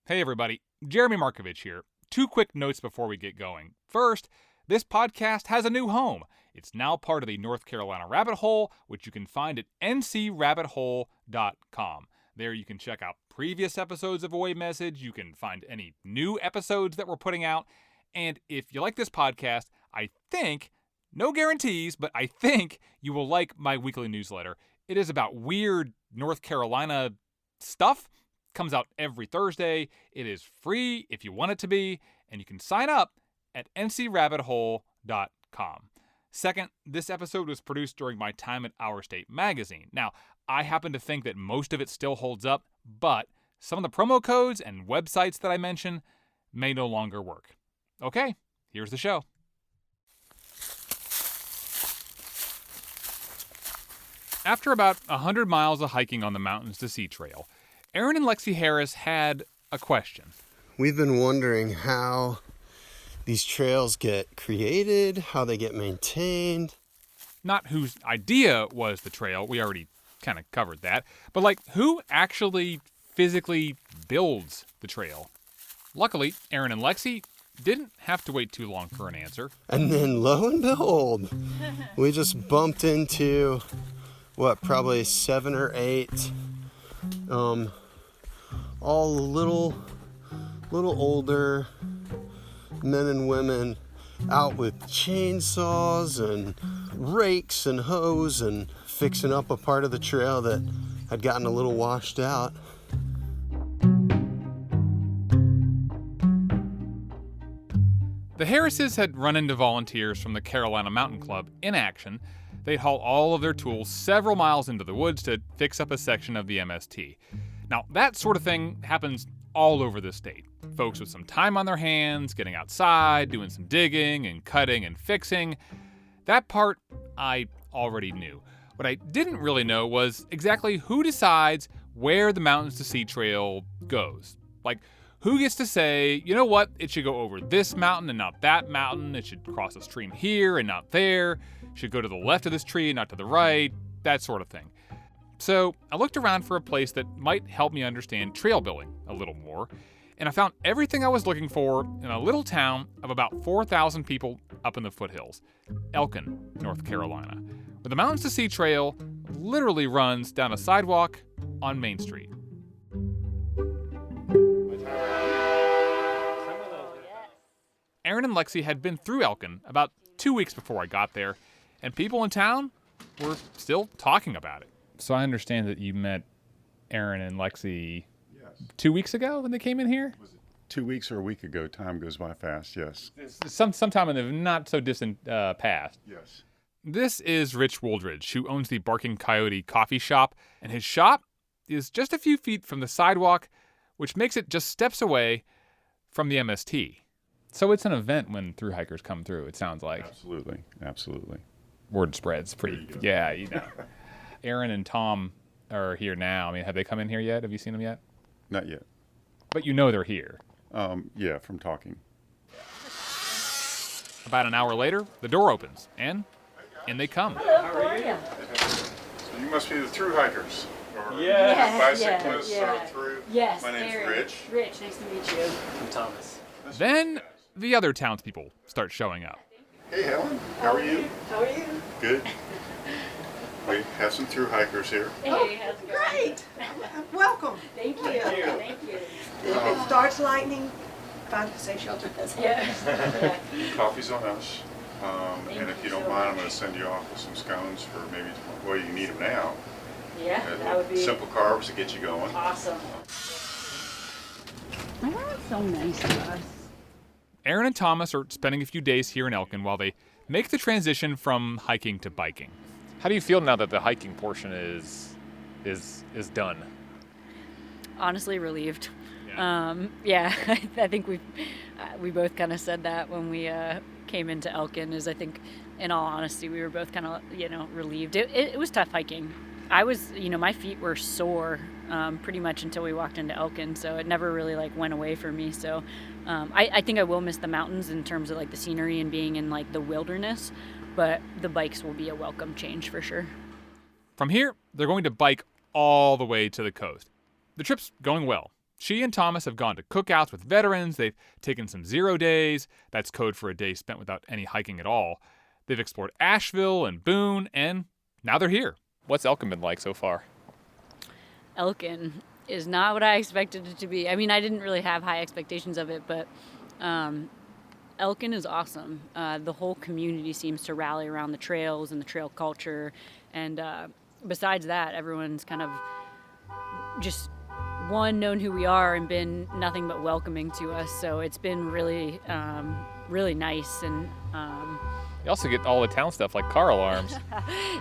Hey everybody, Jeremy Markovich here. Two quick notes before we get going. First, this podcast has a new home. It's now part of the North Carolina Rabbit Hole, which you can find at ncrabbithole.com. There you can check out previous episodes of Away Message, you can find any new episodes that we're putting out, and if you like this podcast, I think, no guarantees, but I think you will like my weekly newsletter. It is about weird North Carolina stuff. Comes out every Thursday. It is free if you want it to be, and you can sign up at ncrabbithole.com. Second, this episode was produced during my time at Our State Magazine. Now, I happen to think that most of it still holds up, but some of the promo codes and websites that I mention may no longer work. Okay, here's the show. After about 100 miles of hiking on the Mountains to Sea Trail, Aaron and Lexi Harris had a question. We've been wondering how these trails get created, how they get maintained. Not whose idea was the trail, we already kind of covered that, but like who actually physically builds the trail? Luckily, Aaron and Lexi didn't have to wait too long for an answer. And then lo and behold, we just bumped into, probably 7 or 8 all a little older men and women out with chainsaws and rakes and hoes and fixing up a part of the trail that had gotten a little washed out. The Harrises had run into volunteers from the Carolina Mountain Club in action. They'd haul all of their tools several miles into the woods to fix up a section of the MST. Now, that sort of thing happens all over the state. Folks with some time on their hands, getting outside, doing some digging and cutting and fixing. That part I already knew. What I didn't really know was exactly who decides where the Mountains to Sea Trail goes. Like, who gets to say, you know what, it should go over this mountain and not that mountain, it should cross a stream here and not there, should go to the left of this tree and not to the right, that sort of thing. So I looked around for a place that might help me understand trail building a little more, and I found everything I was looking for in a little town of about 4,000 people up in the foothills, Elkin, North Carolina, where the Mountains to Sea Trail literally runs down a sidewalk on Main Street. Aaron and Lexi had been through Elkin about 2 weeks before I got there, and people in town were still talking about it. So I understand that you met Aaron and Lexi 2 weeks ago when they came in here? Was it 2 weeks or a week ago? Time goes by fast, yes. Sometime in the not so distant past. Yes. This is Rich Wooldridge, who owns the Barking Coyote coffee shop, and his shop is just a few feet from the sidewalk, which makes it just steps away from the MST. So it's an event when thru hikers come through, it sounds like. Absolutely. Word spreads pretty, yeah, you know. Aaron and Tom are here now. I mean, have they come in here yet? Have you seen them yet? Not yet. But you know they're here. Yeah, from talking. About an hour later, the door opens, and in they come. Hello, how are you? So you must be the thru hikers. Or bicyclists through. Yes, My name's Aaron. Rich. Rich, nice to meet you. I'm Thomas. Then the other townspeople start showing up. Hey, Helen. How are you? How are you? Good. We have some thru hikers here. Hey, how's it going? Great. Welcome. Thank you. Thank you. If it starts lightning, find a safe shelter. Yeah. Coffee's on us. Thank And if you you don't so mind, I'm much. going to send you off with some scones for maybe, well, you need them now. Yeah, that would be Simple carbs to get you going. awesome. Oh, that's so nice of us. Aaron and Thomas are spending a few days here in Elkin while they make the transition from hiking to biking. How do you feel now that the hiking portion is done? Honestly, relieved. Yeah. I think we both kind of said that when we came into Elkin. Is I think, in all honesty, we were both kind of relieved. It was tough hiking. I was, my feet were sore pretty much until we walked into Elkin, so it never really went away for me. So I think I will miss the mountains in terms of the scenery and being in the wilderness, but the bikes will be a welcome change for sure. From here, they're going to bike all the way to the coast. The trip's going well. She and Thomas have gone to cookouts with veterans. They've taken some 0 days. That's code for a day spent without any hiking at all. They've explored Asheville and Boone, and now they're here. What's Elkin been like so far? Elkin is not what I expected it to be. I mean, I didn't really have high expectations of it, but Elkin is awesome. The whole community seems to rally around the trails and the trail culture. And besides that, everyone's kind of just, known who we are and been nothing but welcoming to us. So it's been really, really nice. And You also get all the town stuff like car alarms.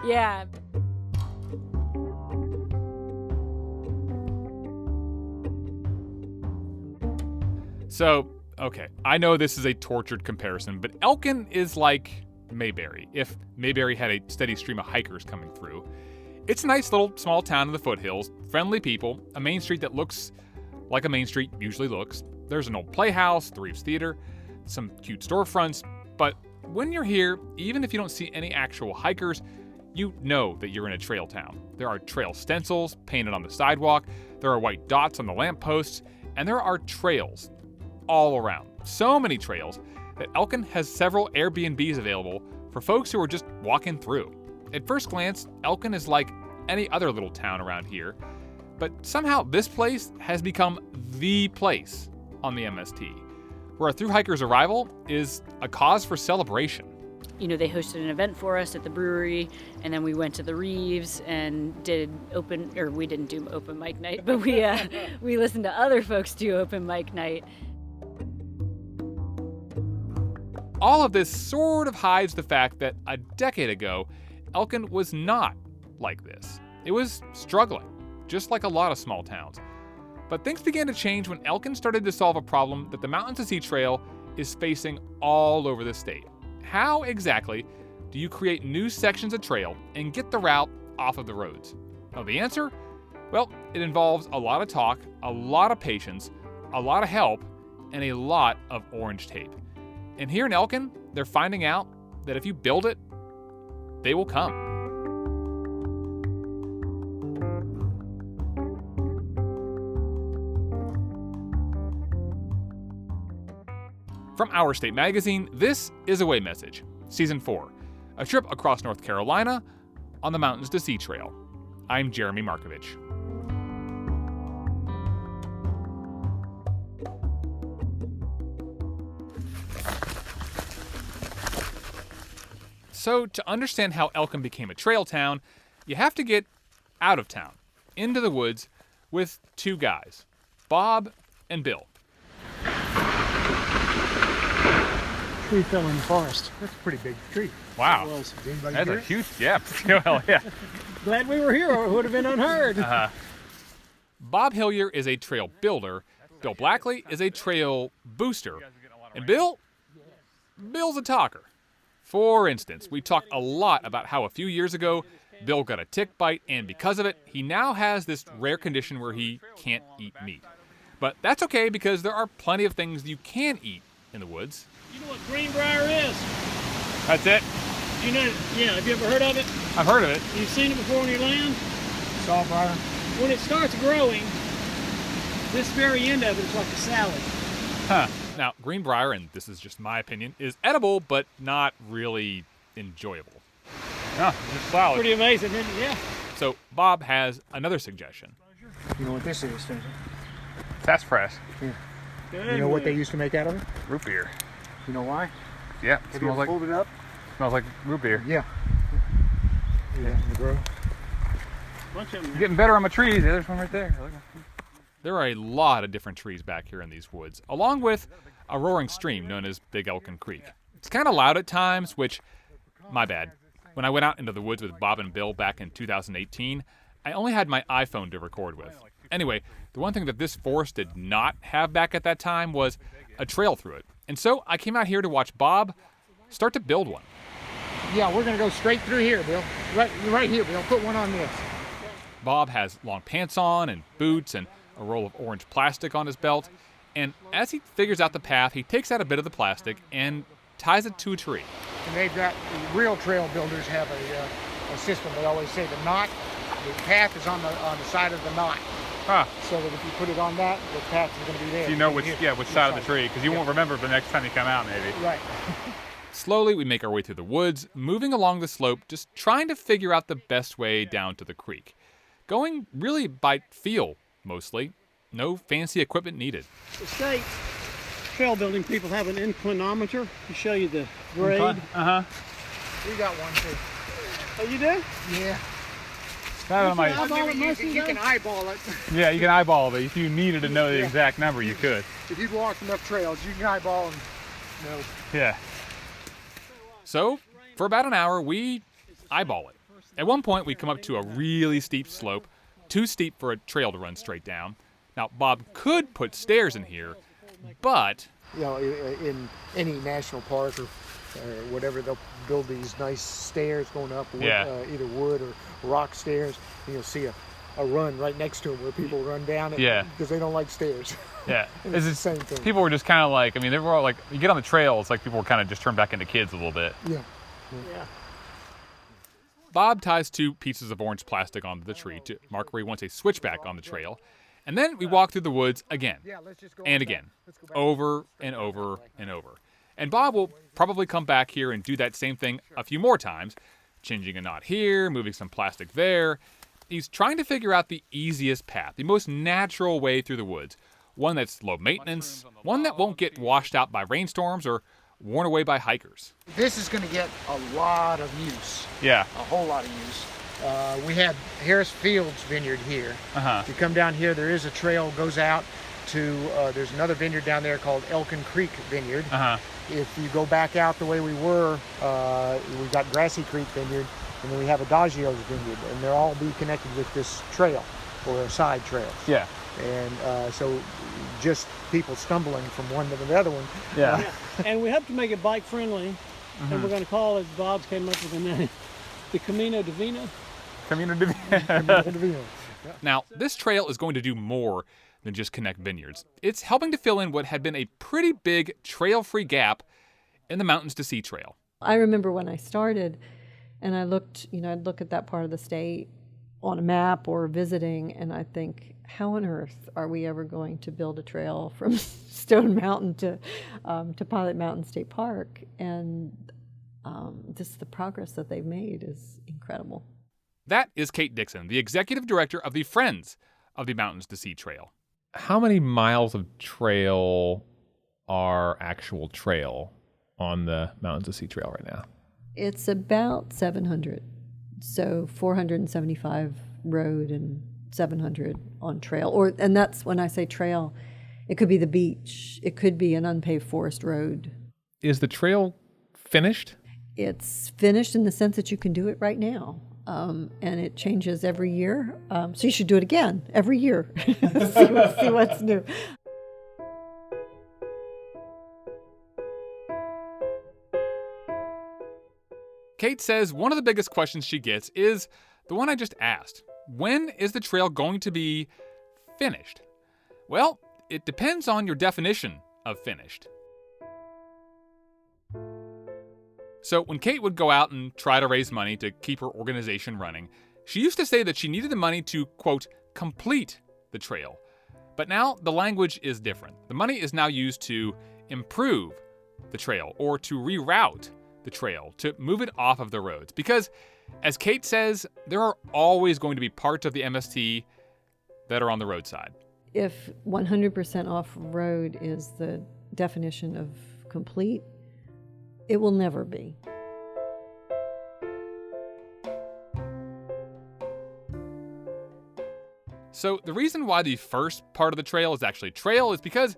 yeah. So, okay, I know this is a tortured comparison, but Elkin is like Mayberry, if Mayberry had a steady stream of hikers coming through. It's a nice little small town in the foothills, friendly people, a main street that looks like a main street usually looks. There's an old playhouse, the Reeves Theater, some cute storefronts, but when you're here, even if you don't see any actual hikers, you know that you're in a trail town. There are trail stencils painted on the sidewalk, there are white dots on the lampposts, and there are trails all around. So many trails that Elkin has several Airbnbs available for folks who are just walking through. At first glance, Elkin is like any other little town around here, but somehow this place has become the place on the MST, where a thru hiker's arrival is a cause for celebration. You know, they hosted an event for us at the brewery, and then we went to the Reeves and we didn't do open mic night, but we listened to other folks do open mic night. All of this sort of hides the fact that a decade ago, Elkin was not like this. It was struggling, just like a lot of small towns. But things began to change when Elkin started to solve a problem that the Mountain to Sea Trail is facing all over the state. How exactly do you create new sections of trail and get the route off of the roads? Well, the answer? Well, it involves a lot of talk, a lot of patience, a lot of help, and a lot of orange tape. And here in Elkin, they're finding out that if you build it, they will come. From Our State Magazine, this is Away Message, Season 4, a trip across North Carolina on the Mountains to Sea Trail. I'm Jeremy Markovich. So, to understand how Elkin became a trail town, you have to get out of town, into the woods, with two guys, Bob and Bill. Tree fell in the forest. That's a pretty big tree. Wow. It was. Did anybody That's hear a it? huge, yeah. Glad we were here or it would have been unheard. Bob Hillier is a trail builder, Bill Blackley is a trail booster, and Bill's a talker. For instance, we talked a lot about how a few years ago, Bill got a tick bite, and because of it, he now has this rare condition where he can't eat meat. But that's okay because there are plenty of things you can eat in the woods. You know what greenbrier is? That's it. You know, yeah, have you ever heard of it? I've heard of it. You've seen it before on your land? Sawbriar. When it starts growing, this very end of it is like a salad. Huh. Now, greenbrier, and this is just my opinion, is edible, but not really enjoyable. Yeah, just salad. Pretty amazing, isn't it? Yeah. So Bob has another suggestion. You know what this is, don't you? Sassafras. Yeah. Good. You know what they used to make out of it? Root beer. You know why? Yeah, Have you ever pulled it up? smells like root beer. Yeah. Yeah. In the grove. Bunch of them. Getting better on my trees. There's one right there. There are a lot of different trees back here in these woods, along with a roaring stream known as Big Elkin Creek. It's kind of loud at times, which, my bad. When I went out into the woods with Bob and Bill back in 2018, I only had my iPhone to record with. Anyway, the one thing that this forest did not have back at that time was a trail through it. And so I came out here to watch Bob start to build one. Yeah, we're going to go straight through here, Bill. Right here, Bill. Put one on this. Bob has long pants on and boots and a roll of orange plastic on his belt. And as he figures out the path, he takes out a bit of the plastic and ties it to a tree. And they've got, the real trail builders have a system. They always say the knot, the path is on the side of the knot. Ah. So that if you put it on that, the patch is going to be there. So you know which side of the side. tree, because you won't remember the next time you come out, maybe. Right. Slowly, we make our way through the woods, moving along the slope, just trying to figure out the best way down to the creek. Going really by feel, mostly. No fancy equipment needed. The state trail building people have an inclinometer to show you the grade. Uh-huh. We got one too. Oh, you do? Yeah. You can eyeball it. Yeah, you can eyeball it. If you needed to know the exact number, you could. If you've walked enough trails, you can eyeball and know. Yeah. So, for about an hour, we eyeball it. At one point, we come up to a really steep slope, too steep for a trail to run straight down. Now, Bob could put stairs in here, but... You know, in any national park or whatever, they'll build these nice stairs going up, either wood or rock stairs, and you'll see a run right next to them where people run down it because they don't like stairs. Yeah. It's the same thing. People were just kind of like, I mean, they were all like, you get on the trail, it's like people were kind of just turned back into kids a little bit. Yeah. Bob ties 2 pieces of orange plastic onto the tree to mark where he wants a switchback on the trail. And then we walk through the woods again, and again, over and over and over. And Bob will probably come back here and do that same thing a few more times, changing a knot here, moving some plastic there. He's trying to figure out the easiest path, the most natural way through the woods. One that's low maintenance, one that won't get washed out by rainstorms or worn away by hikers. This is going to get a lot of use. Yeah. A whole lot of use. We had Harris Fields Vineyard here. Uh-huh. If you come down here, there is a trail goes out to, there's another vineyard down there called Elkin Creek Vineyard. Uh-huh. If you go back out the way we were, we've got Grassy Creek Vineyard, and then we have Adagio's Vineyard, and they'll all be connected with this trail, or side trails. Yeah. And so just people stumbling from one to the other one. Yeah. And we hope to make it bike friendly, and we're going to call it, Bob's came up with a name, the Camino Divino. Camino Divino. Now, this trail is going to do more than just connect vineyards. It's helping to fill in what had been a pretty big trail-free gap in the Mountains to Sea Trail. I remember when I started, and I looked, I'd look at that part of the state on a map or visiting, and I think, how on earth are we ever going to build a trail from Stone Mountain to Pilot Mountain State Park? And just the progress that they've made is incredible. That is Kate Dixon, the executive director of the Friends of the Mountains to Sea Trail. How many miles of trail are actual trail on the Mountains to Sea Trail right now? It's about 700. So 475 road and 700 on trail. And that's when I say trail, it could be the beach. It could be an unpaved forest road. Is the trail finished? It's finished in the sense that you can do it right now. And it changes every year. So you should do it again every year. see what's new. Kate says one of the biggest questions she gets is the one I just asked. When is the trail going to be finished? Well, it depends on your definition of finished. So when Kate would go out and try to raise money to keep her organization running, she used to say that she needed the money to, quote, complete the trail. But now the language is different. The money is now used to improve the trail or to reroute the trail, to move it off of the roads. Because, as Kate says, there are always going to be parts of the MST that are on the roadside. If 100% off-road is the definition of complete, it will never be. So the reason why the first part of the trail is actually trail is because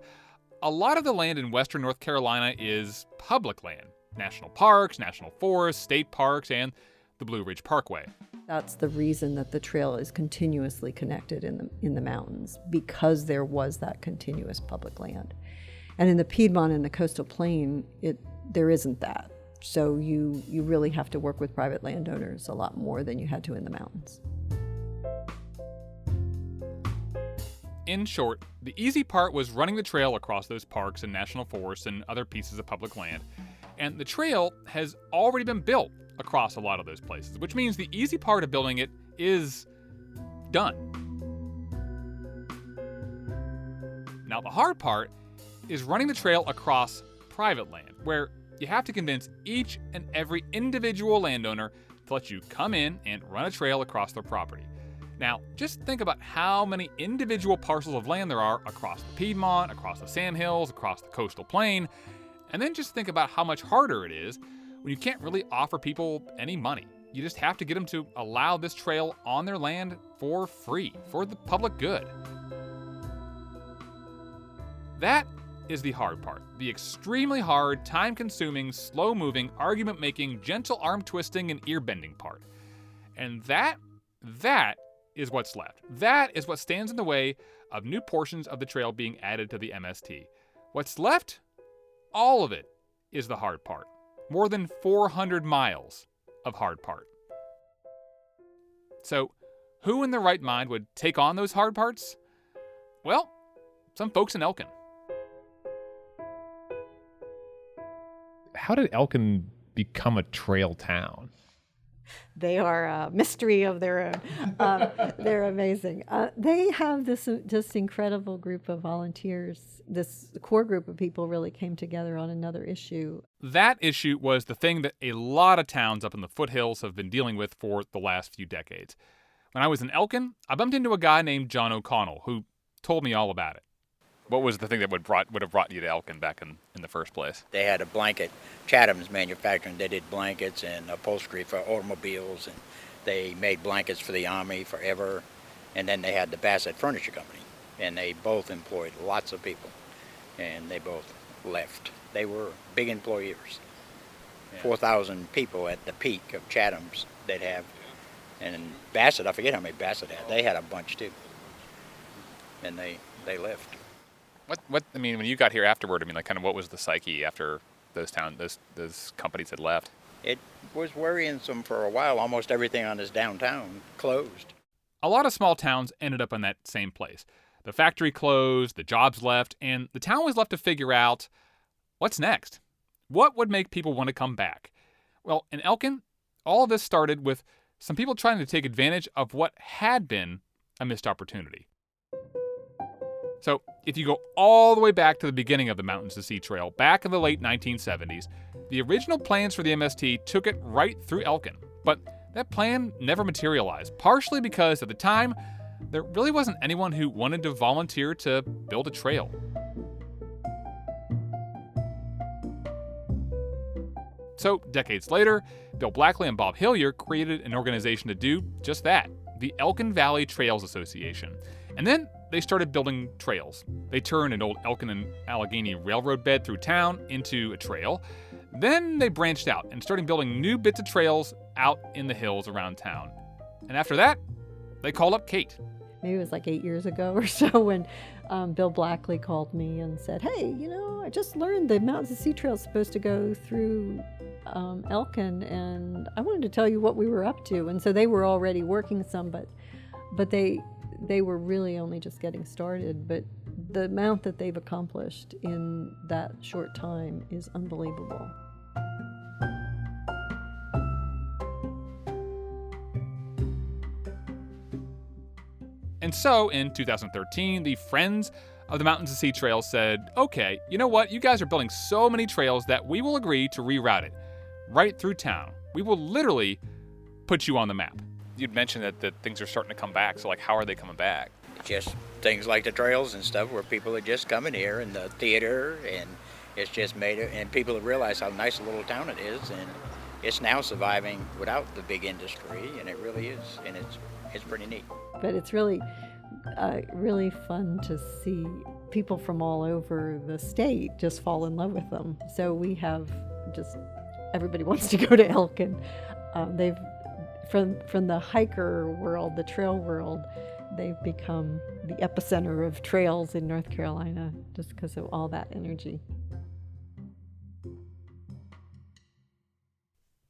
a lot of the land in western North Carolina is public land. National parks, national forests, state parks, and the Blue Ridge Parkway. That's the reason that the trail is continuously connected in the mountains, because there was that continuous public land. And in the Piedmont and the coastal plain, there isn't that. So you really have to work with private landowners a lot more than you had to in the mountains. In short, the easy part was running the trail across those parks and national forests and other pieces of public land. And the trail has already been built across a lot of those places, which means the easy part of building it is done. Now, the hard part is running the trail across private land, where you have to convince each and every individual landowner to let you come in and run a trail across their property. Now, just think about how many individual parcels of land there are across the Piedmont, across the Sandhills, across the coastal plain, and then just think about how much harder it is when you can't really offer people any money. You just have to get them to allow this trail on their land for free, for the public good. That is the hard part. The extremely hard, time-consuming, slow-moving, argument-making, gentle arm-twisting, and ear-bending part. And that is what's left. That is what stands in the way of new portions of the trail being added to the MST. What's left? All of it is the hard part. More than 400 miles of hard part. So, who in their right mind would take on those hard parts? Well, some folks in Elkin. How did Elkin become a trail town? They are a mystery of their own. They're amazing. They have this just incredible group of volunteers. This core group of people really came together on another issue. That issue was the thing that a lot of towns up in the foothills have been dealing with for the last few decades. When I was in Elkin, I bumped into a guy named John O'Connell who told me all about it. What was the thing that would have brought you to Elkin back in the first place? They had a blanket, Chatham's manufacturing. They did blankets and upholstery for automobiles, and they made blankets for the Army forever. And then they had the Bassett Furniture Company, and they both employed lots of people, and they both left. They were big employers. 4,000 people at the peak of Chatham's they'd have. And Bassett, I forget how many Bassett had. They had a bunch too. And they left. What I mean, when you got here afterward, I mean, like, kind of what was the psyche after those companies had left? It was worrisome for a while. Almost everything on this downtown closed. A lot of small towns ended up in that same place. The factory closed, the jobs left, and the town was left to figure out what's next. What would make people want to come back? Well, in Elkin, all of this started with some people trying to take advantage of what had been a missed opportunity. So, if you go all the way back to the beginning of the Mountains to Sea Trail, back in the late 1970s, the original plans for the MST took it right through Elkin. But that plan never materialized, partially because at the time, there really wasn't anyone who wanted to volunteer to build a trail. So, decades later, Bill Blackley and Bob Hillier created an organization to do just that, the Elkin Valley Trails Association. And then they started building trails. They turned an old Elkin and Allegheny railroad bed through town into a trail. Then they branched out and started building new bits of trails out in the hills around town. And after that, they called up Kate. Maybe it was like 8 years ago or so when Bill Blackley called me and said, hey, I just learned the Mountains to Sea Trail is supposed to go through Elkin, and I wanted to tell you what we were up to. And so they were already working some, but they were really only just getting started. But the amount that they've accomplished in that short time is unbelievable. And so, in 2013, the Friends of the Mountains to Sea Trail said, okay, you know what? You guys are building so many trails that we will agree to reroute it right through town. We will literally put you on the map. You'd mentioned that things are starting to come back, so how are they coming back? Just things like the trails and stuff where people are just coming here, and the theater, and it's just made it, and people have realized how nice a little town it is, and it's now surviving without the big industry, and it really is, and it's pretty neat. But it's really fun to see people from all over the state just fall in love with them. So we have everybody wants to go to Elkin. They've from the hiker world, the trail world, they've become the epicenter of trails in North Carolina just because of all that energy.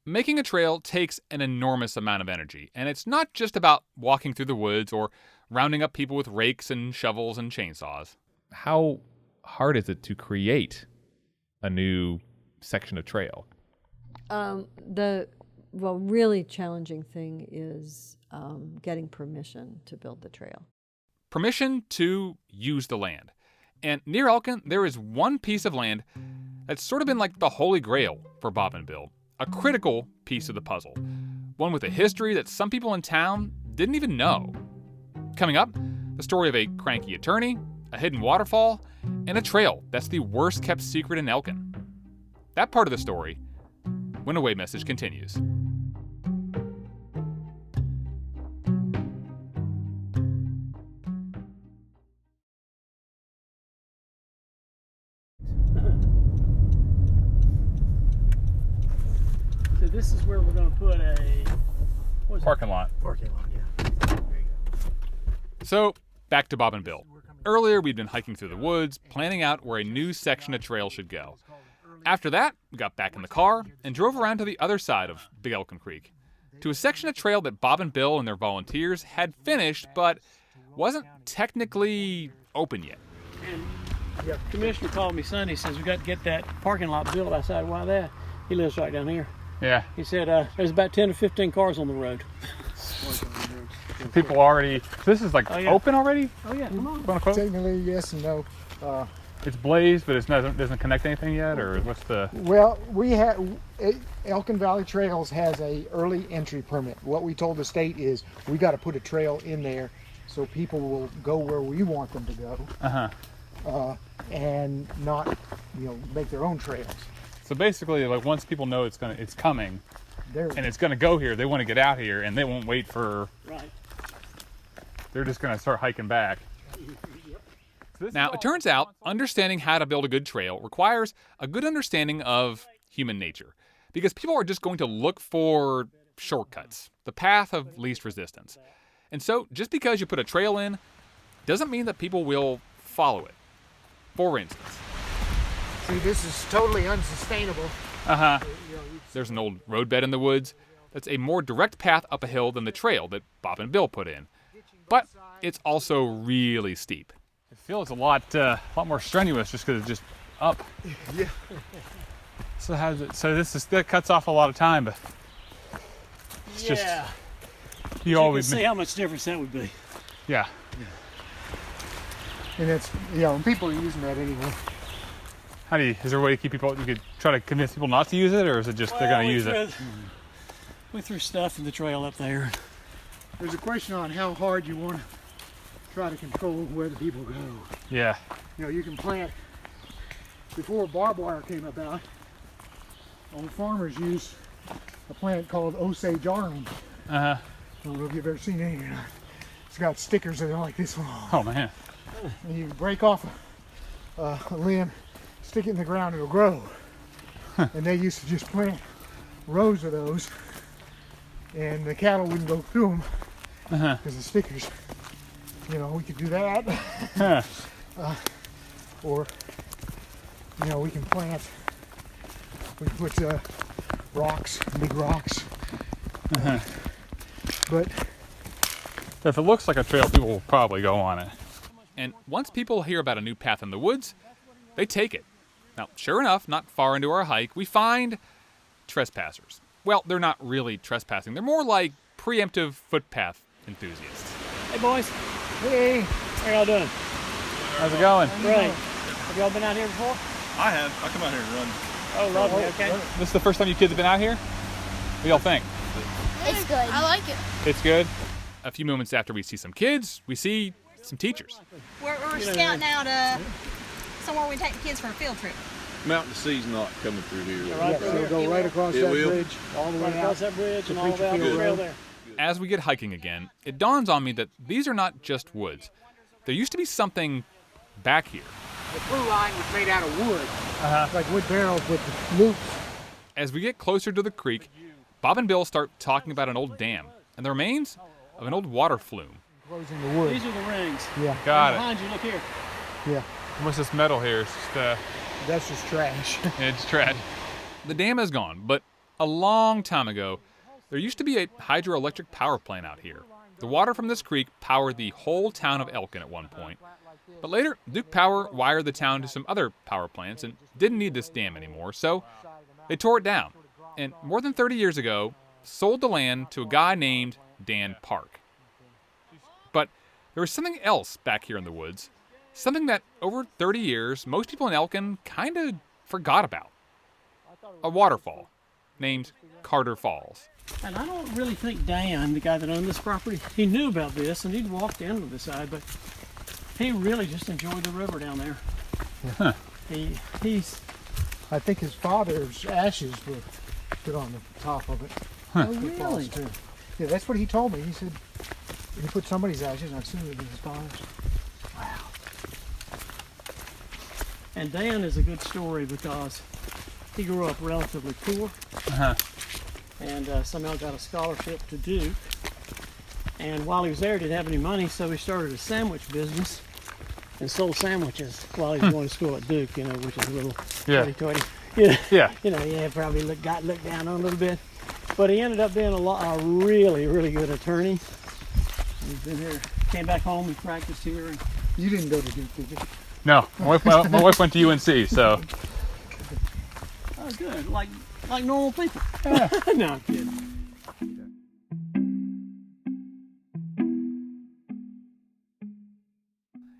Making a trail takes an enormous amount of energy, and it's not just about walking through the woods or rounding up people with rakes and shovels and chainsaws. How hard is it to create a new section of trail? The really challenging thing is getting permission to build the trail. Permission to use the land. And near Elkin, there is one piece of land that's sort of been like the holy grail for Bob and Bill, a critical piece of the puzzle, one with a history that some people in town didn't even know. Coming up, the story of a cranky attorney, a hidden waterfall, and a trail that's the worst kept secret in Elkin. That part of the story, when Away Message continues. So this is where we're going to put a Parking lot. Parking lot, yeah. So, back to Bob and Bill. Earlier, we'd been hiking through the woods, planning out where a new section of trail should go. After that, we got back in the car and drove around to the other side of Big Elkin Creek, to a section of trail that Bob and Bill and their volunteers had finished, but wasn't technically open yet. And the commissioner called me Sunday, says we got to get that parking lot built. I said, why that? He lives right down here. Yeah. He said there's about 10 to 15 cars on the road. People already. This is like open already? Oh yeah, come on. Technically, yes and no. It's blazed, but it doesn't connect anything yet, or what's the? Well, we have Elkin Valley Trails has a early entry permit. What we told the state is we got to put a trail in there so people will go where we want them to go, and not make their own trails. So basically, like once people know it's coming, and it's gonna go here, they want to get out here, and they won't wait for. Right. They're just gonna start hiking back. Now, it turns out understanding how to build a good trail requires a good understanding of human nature, because people are just going to look for shortcuts, the path of least resistance. And so, just because you put a trail in, doesn't mean that people will follow it. For instance. See, this is totally unsustainable. There's an old roadbed in the woods that's a more direct path up a hill than the trail that Bob and Bill put in. But it's also really steep. It feels a lot more strenuous just because it's just up. Yeah. So that cuts off a lot of time, but it's just you always can see how much difference that would be. Yeah. And it's people are using that anyway. Is there a way to keep people? You could try to convince people not to use it, or is it just they're going to use it? We threw stuff in the trail up there. There's a question on how hard you want to try to control where the people go. Yeah. You can plant, before barbed wire came about, all farmers use a plant called Osage arum. I don't know if you've ever seen any or not. It's got stickers that are like this long. Oh man. And you break off a limb, stick it in the ground, it'll grow. And they used to just plant rows of those, and the cattle wouldn't go through them because the stickers. We could do that. Or, we can plant. We can put rocks, big rocks. But if it looks like a trail, people will probably go on it. And once people hear about a new path in the woods, they take it. Now, sure enough, not far into our hike, we find trespassers. Well, they're not really trespassing. They're more like preemptive footpath enthusiasts. Hey, boys. hey, How y'all doing? How's it going? Great. Have y'all been out here before? I have. I come out here and run. Oh, lovely. Okay. This is the first time you kids have been out here? What do y'all think? It's good. I like it. It's good. A few moments after we see some kids, we see some teachers. We're scouting out somewhere we take the kids for a field trip. Mountain to Sea's not coming through here. Yeah, so it'll go right across that bridge, all the way across that bridge and all the way out the trail there. As we get hiking again, it dawns on me that these are not just woods. There used to be something back here. The blue line was made out of wood, like wood barrels with loops. As we get closer to the creek, Bob and Bill start talking about an old dam and the remains of an old water flume. Closing the wood. These are the rings. Yeah. Got it. Behind you, look here. Yeah. What's this metal here? It's just, that's just trash. It's trash. The dam is gone, but a long time ago, there used to be a hydroelectric power plant out here. The water from this creek powered the whole town of Elkin at one point. But later, Duke Power wired the town to some other power plants and didn't need this dam anymore, so they tore it down. And more than 30 years ago, sold the land to a guy named Dan Park. But there was something else back here in the woods, Something that over 30 years, most people in Elkin kind of forgot about. A waterfall named Carter Falls. And I don't really think Dan, the guy that owned this property, he knew about this and he'd walked in to the side, but he really just enjoyed the river down there. Huh. I think his father's ashes were put on the top of it. Huh. Oh, really? Too. Yeah, that's what he told me. He said he put somebody's ashes, and I've seen it in his father's. Wow. And Dan is a good story because he grew up relatively poor. And somehow got a scholarship to Duke. And while he was there, didn't have any money, so he started a sandwich business and sold sandwiches while he was going to school at Duke, which is a little hoity-toity. Yeah. Probably got looked down on a little bit. But he ended up being a really, really good attorney. He's been here, came back home, he practiced here. And you didn't go to Duke, did you? No, my wife went to UNC, so. Oh, good, like normal people. No, I'm kidding.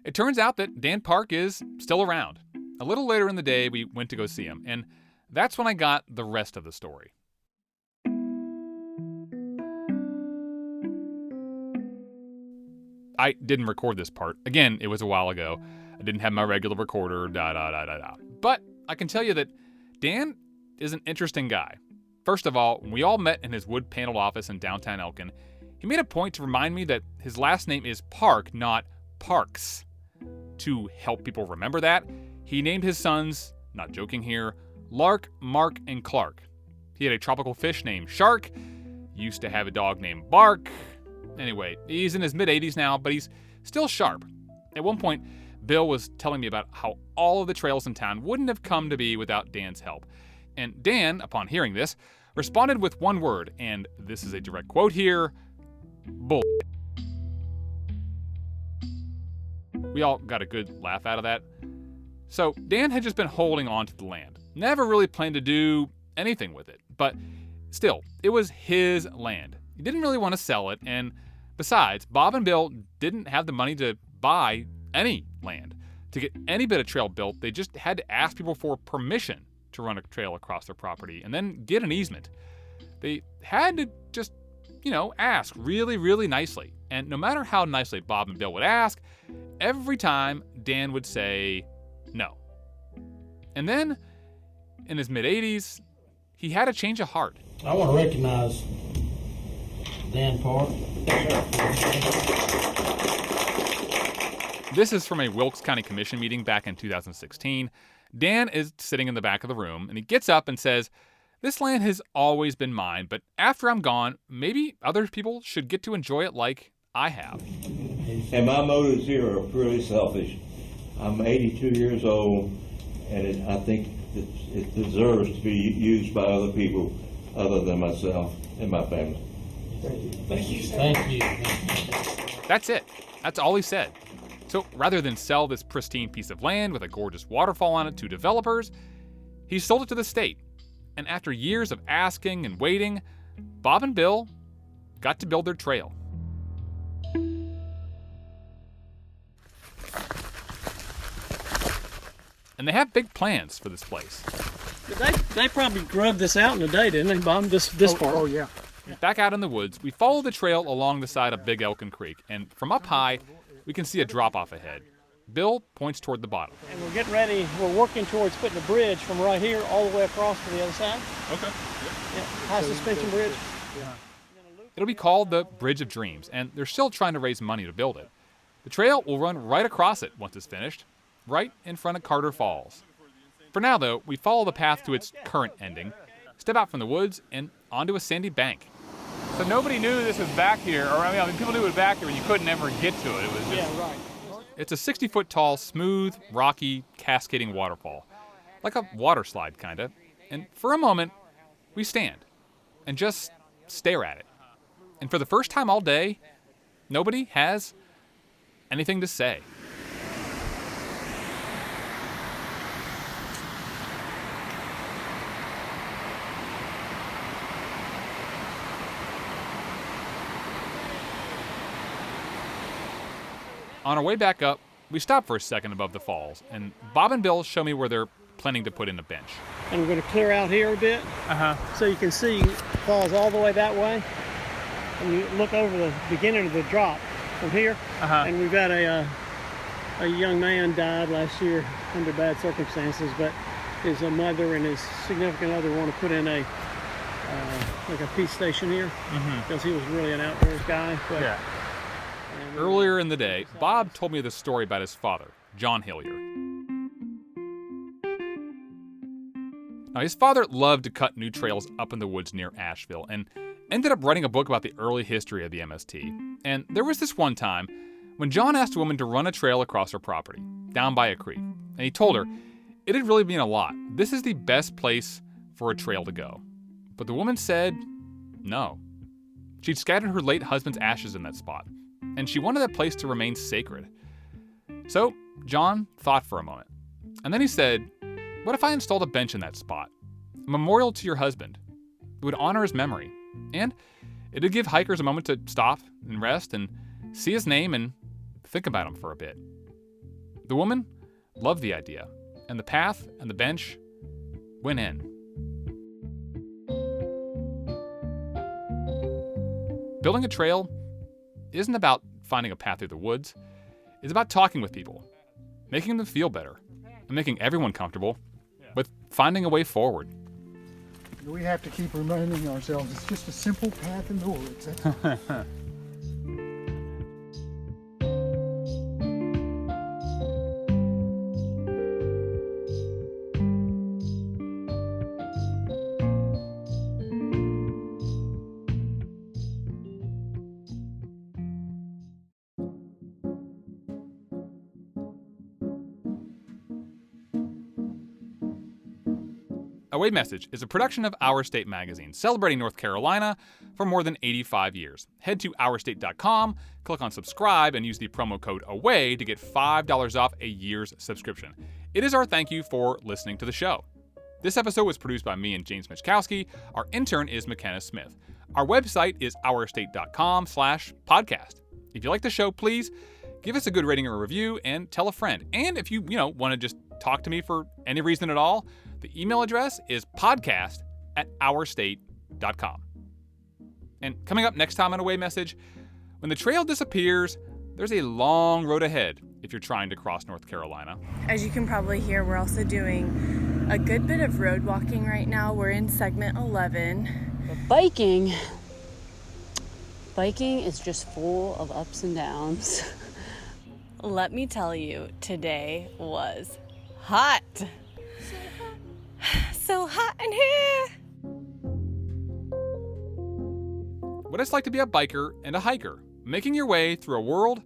It turns out that Dan Park is still around. A little later in the day, we went to go see him, and that's when I got the rest of the story. I didn't record this part. Again, it was a while ago. I didn't have my regular recorder, But I can tell you that Dan is an interesting guy. First of all, when we all met in his wood-paneled office in downtown Elkin, he made a point to remind me that his last name is Park, not Parks. To help people remember that, he named his sons, not joking here, Lark, Mark, and Clark. He had a tropical fish named Shark, used to have a dog named Bark. Anyway, he's in his mid-80s now, but he's still sharp. At one point, Bill was telling me about how all of the trails in town wouldn't have come to be without Dan's help. And Dan, upon hearing this, responded with one word, and this is a direct quote here, bull. We all got a good laugh out of that. So Dan had just been holding on to the land, never really planned to do anything with it, but still, it was his land. He didn't really want to sell it, and besides, Bob and Bill didn't have the money to buy any land. To get any bit of trail built, they just had to ask people for permission to run a trail across their property and then get an easement. They had to just, ask really, really nicely. And no matter how nicely Bob and Bill would ask, every time Dan would say no. And then, in his mid-80s, he had a change of heart. I want to recognize Dan Park. This is from a Wilkes County Commission meeting back in 2016. Dan is sitting in the back of the room, and he gets up and says, "This land has always been mine, but after I'm gone, maybe other people should get to enjoy it like I have." And my motives here are purely selfish. I'm 82 years old, and I think that it deserves to be used by other people other than myself and my family. Thank you. Thank you. That's it. That's all he said. So rather than sell this pristine piece of land with a gorgeous waterfall on it to developers, he sold it to the state. And after years of asking and waiting, Bob and Bill got to build their trail. And they have big plans for this place. They probably grubbed this out in a day, didn't they, Bob? This part. Oh, yeah. Back out in the woods, we follow the trail along the side of Big Elkin Creek, and from up high, we can see a drop-off ahead. Bill points toward the bottom. And we're getting ready, we're working towards putting a bridge from right here all the way across to the other side. Okay. Yeah, high suspension bridge. Yeah. It'll be called the Bridge of Dreams, and they're still trying to raise money to build it. The trail will run right across it once it's finished, right in front of Carter Falls. For now, though, we follow the path to its current ending, step out from the woods, and onto a sandy bank. So nobody knew this was back here, or I mean, people knew it was back here, but you couldn't ever get to it. It was just... Yeah, right. It's a 60-foot tall, smooth, rocky, cascading waterfall. Like a water slide, kinda. And for a moment, we stand and just stare at it. And for the first time all day, nobody has anything to say. On our way back up, We stop for a second above the falls, and Bob and Bill show me where they're planning to put in a bench. And we're going to clear out here a bit. So you can see it falls all the way that way. And you look over the beginning of the drop from here. And we've got a young man died last year under bad circumstances, but his mother and his significant other want to put in a like a peace station here because he was really an outdoors guy. But, Earlier in the day, Bob told me the story about his father, John Hillier. Now, his father loved to cut new trails up in the woods near Asheville and ended up writing a book about the early history of the MST. And there was this one time when John asked a woman to run a trail across her property, down by a creek. And he told her, it had really been a lot. This is the best place for a trail to go. But the woman said no. She'd scattered her late husband's ashes in that spot, and she wanted that place to remain sacred. So John thought for a moment. And then he said, what if I installed a bench in that spot? A memorial to your husband. It would honor his memory. And it would give hikers a moment to stop and rest and see his name and think about him for a bit. The woman loved the idea, and the path and the bench went in. Building a trail isn't about finding a path through the woods. It's about talking with people, making them feel better, and making everyone comfortable with finding a way forward. We have to keep reminding ourselves it's just a simple path in the woods. Away Message is a production of Our State Magazine, celebrating North Carolina for more than 85 years. Head to ourstate.com, click on subscribe, and use the promo code AWAY to get $5 off a year's subscription. It is our thank you for listening to the show. This episode was produced by me and James Michkowski. Our intern is McKenna Smith. Our website is ourstate.com/podcast. If you like the show, please give us a good rating or review and tell a friend. And if you want to just talk to me for any reason at all, the email address is podcast@ourstate.com. And coming up next time on Away Message, when the trail disappears, there's a long road ahead if you're trying to cross North Carolina. As you can probably hear, we're also doing a good bit of road walking right now. We're in segment 11. But biking is just full of ups and downs. Let me tell you, today was hot. So hot in here. What it's like to be a biker and a hiker, making your way through a world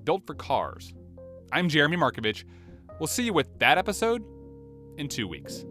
built for cars. I'm Jeremy Markovich. We'll see you with that episode in 2 weeks.